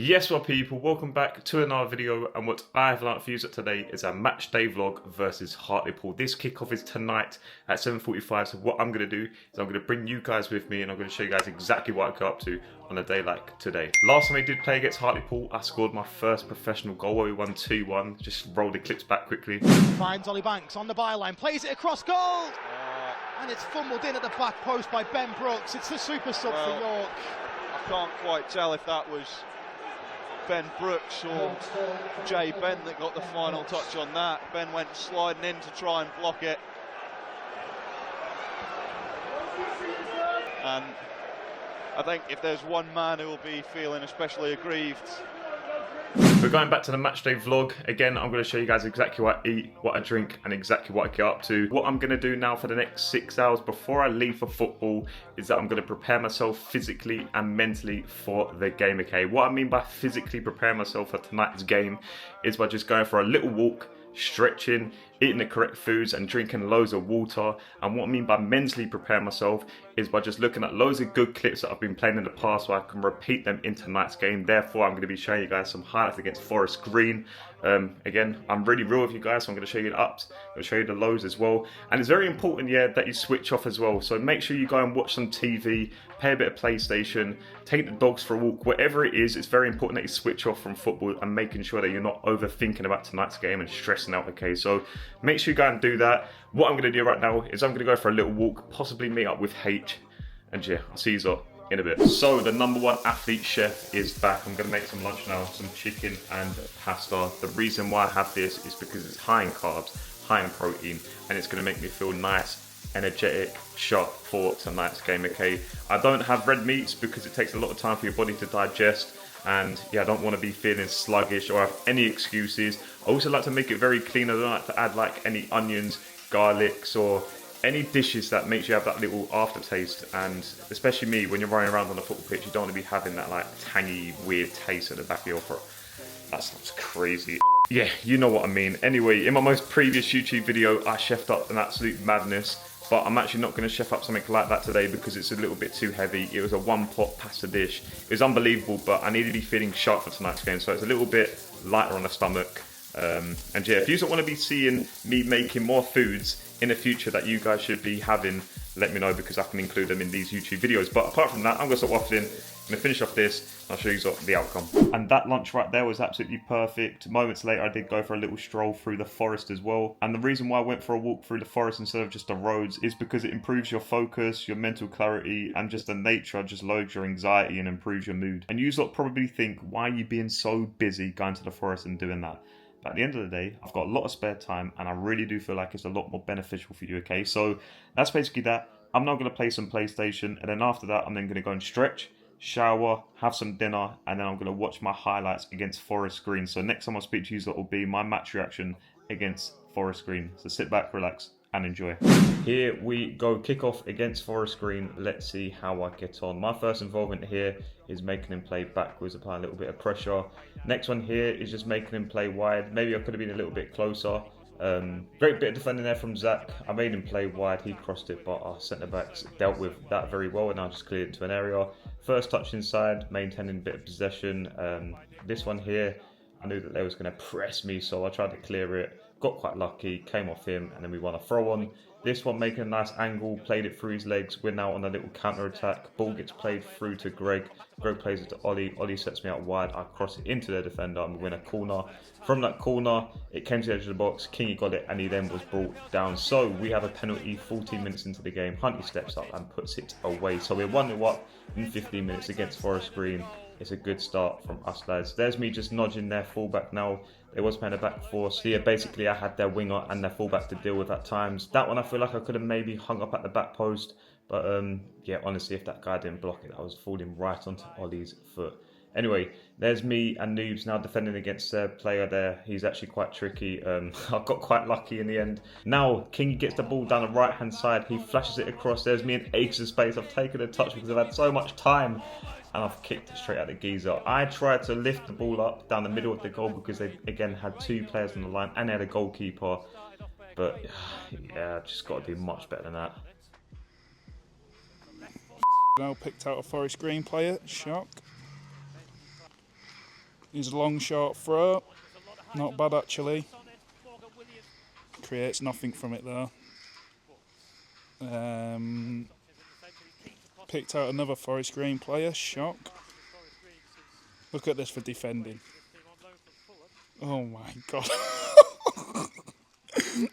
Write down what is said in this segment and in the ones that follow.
Yes, my people, welcome back to another video, and what I have learned for you today is a match day vlog versus Hartlepool. This kickoff is tonight at 7:45, so what I'm going to do is I'm going to bring you guys with me and I'm going to show you guys exactly what I got up to on a day like today. Last time I did play against Hartlepool, I scored my first professional goal where we won 2-1. Just roll the clips back quickly. Finds Ollie Banks on the byline, plays it across goal! And it's fumbled in at the back post by Ben Brookes. It's the super sub for York. I can't quite tell if that was Ben Brookes or Jay Ben that got the final touch on that. Ben went sliding in to try and block it. And I think if there's one man who will be feeling especially aggrieved. We're going back to the matchday vlog. Again, I'm going to show you guys exactly what I eat, what I drink, and exactly what I get up to. What I'm going to do now for the next 6 hours before I leave for football is that I'm going to prepare myself physically and mentally for the game, okay? What I mean by physically preparing myself for tonight's game is by just going for a little walk, stretching, eating the correct foods and drinking loads of water. And what I mean by mentally prepare myself is by just looking at loads of good clips that I've been playing in the past so I can repeat them in tonight's game. Therefore, I'm going to be showing you guys some highlights against Forest Green. Again, I'm really real with you guys, so I'm going to show you the ups, I'm going to show you the lows as well. And it's very important, yeah, that you switch off as well. So make sure you go and watch some TV, play a bit of PlayStation, take the dogs for a walk, whatever it is. It's very important that you switch off from football and making sure that you're not overthinking about tonight's game and stressing out, okay? So make sure you go and do that. What I'm going to do right now is I'm going to go for a little walk, possibly meet up with H, and yeah, I'll see you in a bit. So the #1 athlete chef is back. I'm going to make some lunch now, some chicken and pasta. The reason why I have this is because it's high in carbs, high in protein, and it's going to make me feel nice, energetic, sharp for tonight's game, okay? I don't have red meats because it takes a lot of time for your body to digest, and yeah, I don't want to be feeling sluggish or have any excuses. I also like to make it very clean. I don't like to add like any onions, garlics, or any dishes that makes you have that little aftertaste. And especially me, when you're running around on a football pitch, you don't want to be having that like tangy, weird taste at the back of your throat. That sounds crazy. Yeah, you know what I mean. Anyway, in my most previous YouTube video, I chefed up an absolute madness. But I'm actually not going to chef up something like that today because it's a little bit too heavy. It was a one-pot pasta dish. It was unbelievable, but I need to be feeling sharp for tonight's game, so it's a little bit lighter on the stomach. And yeah, if you don't want to be seeing me making more foods in the future that you guys should be having, let me know because I can include them in these YouTube videos. But apart from that, I'm going to stop waffling. I'm going to finish off this. I'll show you the outcome. And that lunch right there was absolutely perfect. Moments later, I did go for a little stroll through the forest as well. And the reason why I went for a walk through the forest instead of just the roads is because it improves your focus, your mental clarity, and just the nature just lowers your anxiety and improves your mood. And you lot probably think, why are you being so busy going to the forest and doing that? But at the end of the day, I've got a lot of spare time and I really do feel like it's a lot more beneficial for you, okay? So that's basically that. I'm now going to play some PlayStation, and then after that, I'm then going to go and stretch, shower, have some dinner, and then I'm going to watch my highlights against Forest Green. So next time I speak to you, that will be my match reaction against Forest Green. So sit back, relax, and enjoy. Here we go, kickoff against Forest Green. Let's see how I get on. My first involvement here is making him play backwards, applying a little bit of pressure. Next one here is just making him play wide. Maybe I could have been a little bit closer. Great bit of defending there from Zach. I made him play wide, he crossed it, but our centre backs dealt with that very well, and I just cleared it to an area. First touch inside, maintaining a bit of possession. This one here, I knew that they was going to press me, so I tried to clear it. Got quite lucky, came off him, and then we won a throw on. This one making a nice angle, played it through his legs. We're now on a little counter attack. Ball gets played through to Greg. Greg plays it to Ollie. Ollie sets me out wide. I cross it into their defender and we win a corner. From that corner, it came to the edge of the box. Kingy got it and he then was brought down. So we have a penalty 14 minutes into the game. Huntley steps up and puts it away. So we're 1-0 up in 15 minutes against Forest Green. It's a good start from us, lads. There's me just nudging their fullback now. They was playing a back four. So yeah, basically I had their winger and their fullback to deal with at times. That one I feel like I could have maybe hung up at the back post. But yeah, honestly, if that guy didn't block it, I was falling right onto Ollie's foot. Anyway, there's me and Noobs now defending against their player there. He's actually quite tricky. I got quite lucky in the end. Now, Kingy gets the ball down the right-hand side. He flashes it across. There's me in acres of space. I've taken a touch because I've had so much time. And I've kicked it straight at the geezer. I tried to lift the ball up down the middle of the goal because they, again, had two players on the line and they had a goalkeeper. But, yeah, I've just got to do much better than that. Now picked out a Forest Green player, Shock. He's a long short throw. Not bad actually. Creates nothing from it though. Picked out another Forest Green player. Shock. Look at this for defending. Oh my god.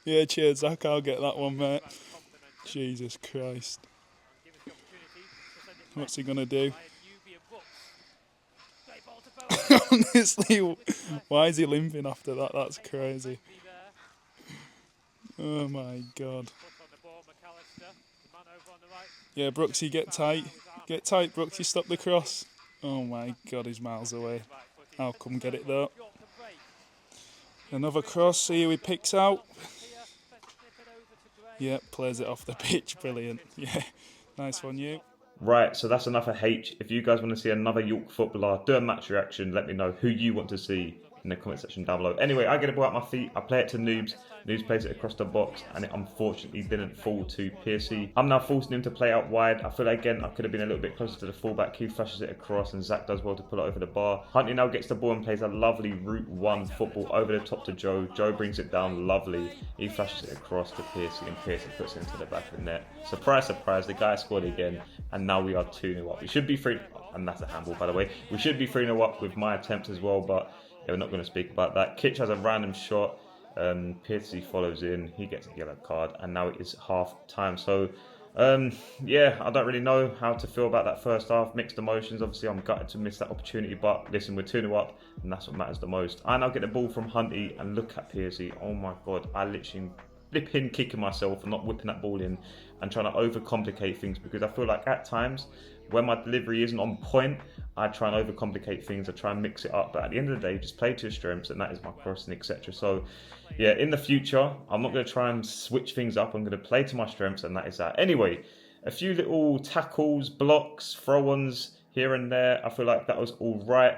Yeah, cheers Zach, I'll get that one, mate. Jesus Christ. What's he gonna do? Honestly, why is he limping after that? That's crazy. Oh my god. Yeah, Brooksy, get tight. Get tight, Brooksy, stop the cross. Oh my god, he's miles away. I'll come get it though. Another cross, see who he picks out. Yeah, plays it off the pitch, brilliant. Yeah, nice one, you. Right, so that's enough of H. If you guys want to see another York footballer do a match reaction, let me know who you want to see in the comment section down below. Anyway, I get the ball at my feet, I play it to Noobs. Noobs plays it across the box, and it unfortunately didn't fall to Piercy. I'm now forcing him to play out wide. I feel like, again, I could have been a little bit closer to the fullback. He flashes it across, and Zach does well to pull it over the bar. Huntley now gets the ball and plays a lovely Route 1 football over the top to Joe. Joe brings it down lovely. He flashes it across to Piercy, and Piercy puts it into the back of the net. Surprise, surprise, the guy scored again, and now we are 2-0 up. We should be 3, and that's a handball, by the way. We should be 3-0 up with my attempts as well, but yeah, we're not going to speak about that. Kitch has a random shot. Piercy follows in. He gets a yellow card, and now it is half time. So, yeah, I don't really know how to feel about that first half. Mixed emotions. Obviously, I'm gutted to miss that opportunity, but listen, we're 2-0 up, and that's what matters the most. I now get the ball from Hunty, and look at Piercy. Oh my god, I literally flipping kicking myself for not whipping that ball in and trying to overcomplicate things, because I feel like at times when my delivery isn't on point, I try and overcomplicate things, I try and mix it up, but at the end of the day, just play to your strengths, and that is my crossing, etc. So yeah, in the future, I'm not going to try and switch things up, I'm going to play to my strengths, and that is that. Anyway, a few little tackles, blocks, throw-ons here and there, I feel like that was all right.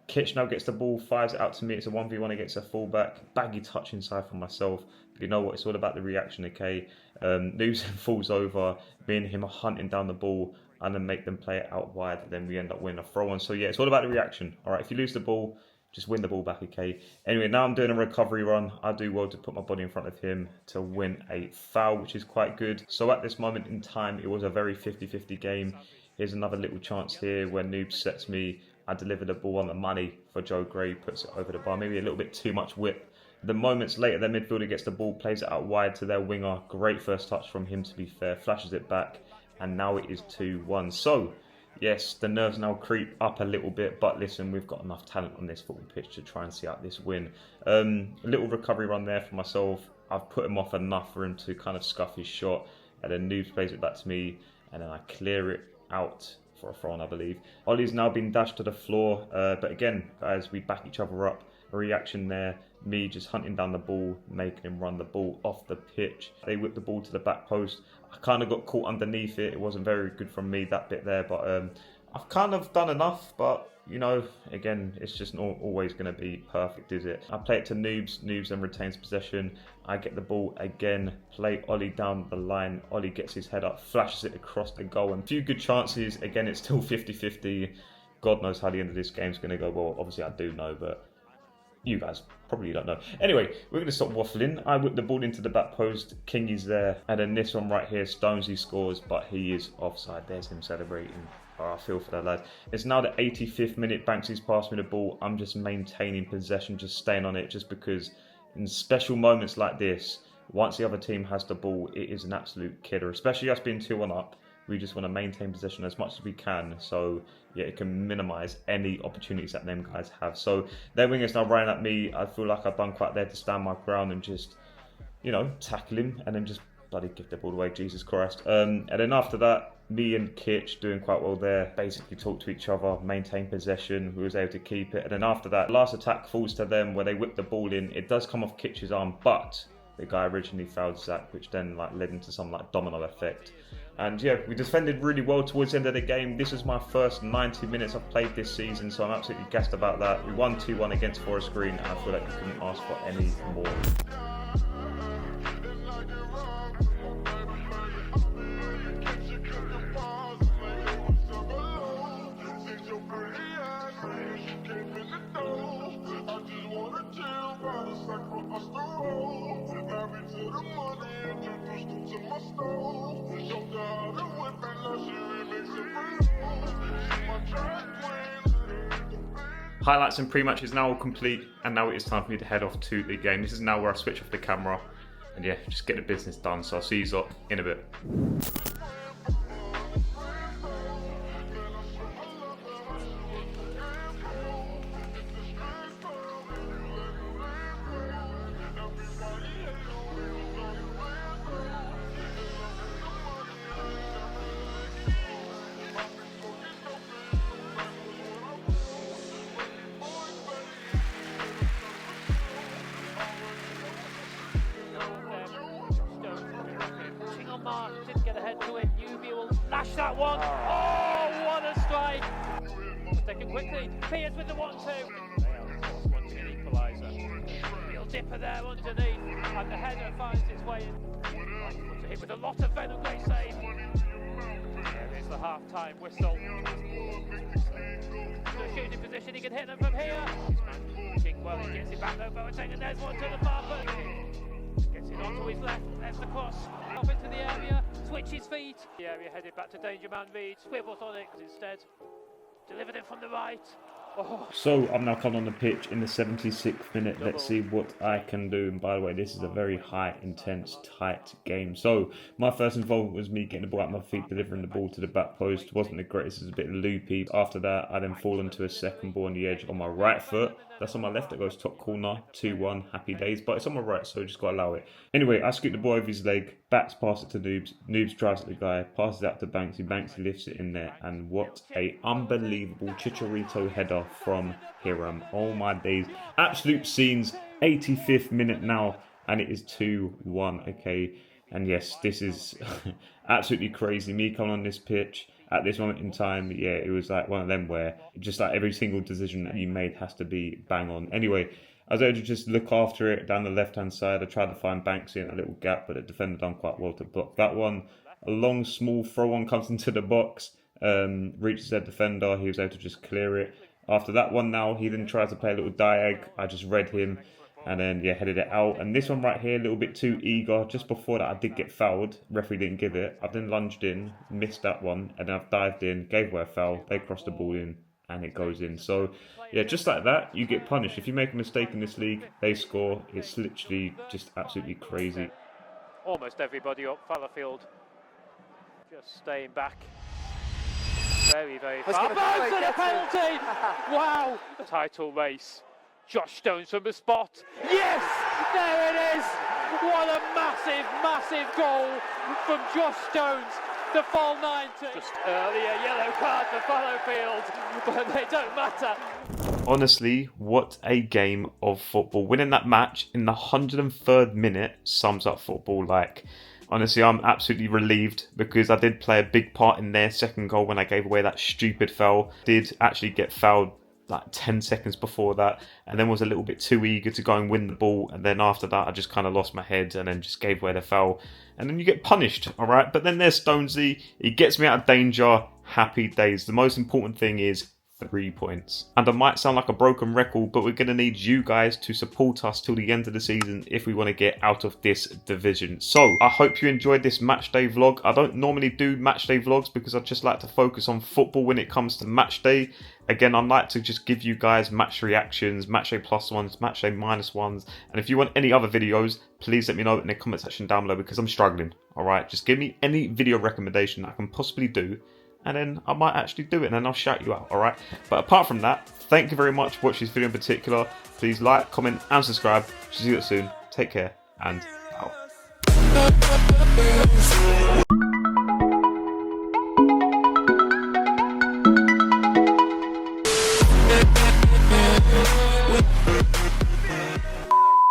Kitch now gets the ball, fires it out to me, it's a 1v1 against a fullback, baggy touch inside for myself, but you know what, it's all about the reaction, okay? Noobs falls over, me and him are hunting down the ball, and then make them play it out wide, and then we end up winning a throw-on. So yeah, it's all about the reaction. All right, if you lose the ball, just win the ball back, okay? Anyway, now I'm doing a recovery run. I do well to put my body in front of him to win a foul, which is quite good. So at this moment in time, it was a very 50-50 game. Here's another little chance here where Noob sets me. I deliver the ball on the money for Joe Gray, puts it over the bar. Maybe a little bit too much whip. The moments later, their midfielder gets the ball, plays it out wide to their winger. Great first touch from him, to be fair. Flashes it back. And now it is 2-1. So, yes, the nerves now creep up a little bit. But listen, we've got enough talent on this football pitch to try and see out this win. A little recovery run there for myself. I've put him off enough for him to kind of scuff his shot. And then Noobs plays it back to me. And then I clear it out for a throw-on, I believe. Ollie's now been dashed to the floor. But again, guys, we back each other up. A reaction there. Me just hunting down the ball, making him run the ball off the pitch. They whip the ball to the back post. I kind of got caught underneath it. It wasn't very good from me, that bit there. But I've kind of done enough. But, you know, again, it's just not always going to be perfect, is it? I play it to Noobs. Noobs then retains possession. I get the ball again. Play Ollie down the line. Ollie gets his head up, flashes it across the goal. And a few good chances. Again, it's still 50-50. God knows how the end of this game is going to go. Well, obviously I do know, but you guys probably don't know. Anyway, we're going to stop waffling. I whip the ball into the back post. King is there. And then this one right here, Stonesy scores, but he is offside. There's him celebrating. Oh, I feel for that lad. It's now the 85th minute. Banksy's passed me the ball. I'm just maintaining possession, just staying on it, just because in special moments like this, once the other team has the ball, it is an absolute killer, especially us being 2-1 up. We just want to maintain possession as much as we can. So, yeah, it can minimise any opportunities that them guys have. So, their wingers now running at me. I feel like I've done quite there to stand my ground and just, you know, tackle him and then just bloody give the ball away. Jesus Christ. And then after that, me and Kitch doing quite well there. Basically talk to each other, maintain possession. We was able to keep it. And then after that, last attack falls to them where they whip the ball in. It does come off Kitch's arm, but the guy originally fouled Zach, which then like led into some like domino effect. And yeah, we defended really well towards the end of the game. This is my first 90 minutes I've played this season, so I'm absolutely gassed about that. We won 2-1 against Forest Green, and I feel like we couldn't ask for any more. Highlights and pre-match is now all complete, and now it is time for me to head off to the game. This is now where I switch off the camera and yeah, just get the business done. So I'll see you lot in a bit. Didn't get ahead to it. Newby will lash that one. Oh, what a strike! Taken quickly. Piers with the 1-2. Once again, equaliser. Real dipper there underneath, and the header finds its way in. Hit with a lot of venom. Great save. There is the half-time whistle. The shooting position. He can hit them from here. Well, he gets it back though. Boateng, and there's one to the far post. Gets it onto his left, there's the cross, off into the area, switch his feet. The area headed back to danger man Reed, swivels on it, instead delivered it from the right. Oh. So I'm now coming on the pitch in the 76th minute. Let's see what I can do. And by the way, this is a very high, intense, tight game. So my first involvement was me getting the ball out my feet, delivering the ball to the back post. Wasn't the greatest, it was a bit loopy. After that, I then fall into a second ball on the edge on my right foot. That's on my left, that goes top corner, 2-1, happy days. But it's on my right, so just got to allow it. Anyway, I scoot the ball over his leg, backs past it to Noobs. Noobs drives at the guy, passes out to Banksy. Banksy lifts it in there. And what a unbelievable Chicharito header from Hiram. Oh my days. Absolute scenes, 85th minute now. And it is 2-1, okay. And yes, this is absolutely crazy. Me coming on this pitch at this moment in time, yeah, it was like one of them where just like every single decision that you made has to be bang on. Anyway, I was able to just look after it down the left-hand side. I tried to find Banksy in a little gap, but the defender done quite well to block that one. A long, small throw-on comes into the box, reaches their defender. He was able to just clear it. After that one now, he then tries to play a little diag. I just read him and then, yeah, headed it out. And this one right here, a little bit too eager. Just before that, I did get fouled. Referee didn't give it. I've then lunged in, missed that one, and then I've dived in, gave away a foul. They crossed the ball in, and it goes in. So, yeah, just like that, you get punished. If you make a mistake in this league, they score. It's literally just absolutely crazy. Almost everybody up. Fallowfield just staying back. Very, very far. Bounce and a penalty! Wow! Title race. Josh Stones from the spot. Yes! There it is! What a massive, massive goal from Josh Stones. The full 90. Just earlier yellow card for Fallowfield, but they don't matter. Honestly, what a game of football. Winning that match in the 103rd minute sums up football. Like, honestly, I'm absolutely relieved because I did play a big part in their second goal when I gave away that stupid foul. Did actually get fouled like 10 seconds before that, and then was a little bit too eager to go and win the ball, and then after that I just kind of lost my head and then just gave away the foul, and then you get punished, alright? But then there's Stonesy, he gets me out of danger, happy days. The most important thing is 3 points. And I might sound like a broken record, but we're going to need you guys to support us till the end of the season if we want to get out of this division. So I hope you enjoyed this match day vlog. I don't normally do match day vlogs because I just like to focus on football when it comes to match day. Again, I'd like to just give you guys match reactions, match day plus ones, match day minus ones. And if you want any other videos, please let me know in the comment section down below because I'm struggling. Alright, just give me any video recommendation that I can possibly do, and then I might actually do it and then I'll shout you out, alright? But apart from that, thank you very much for watching this video in particular. Please like, comment and subscribe. See you soon. Take care and out.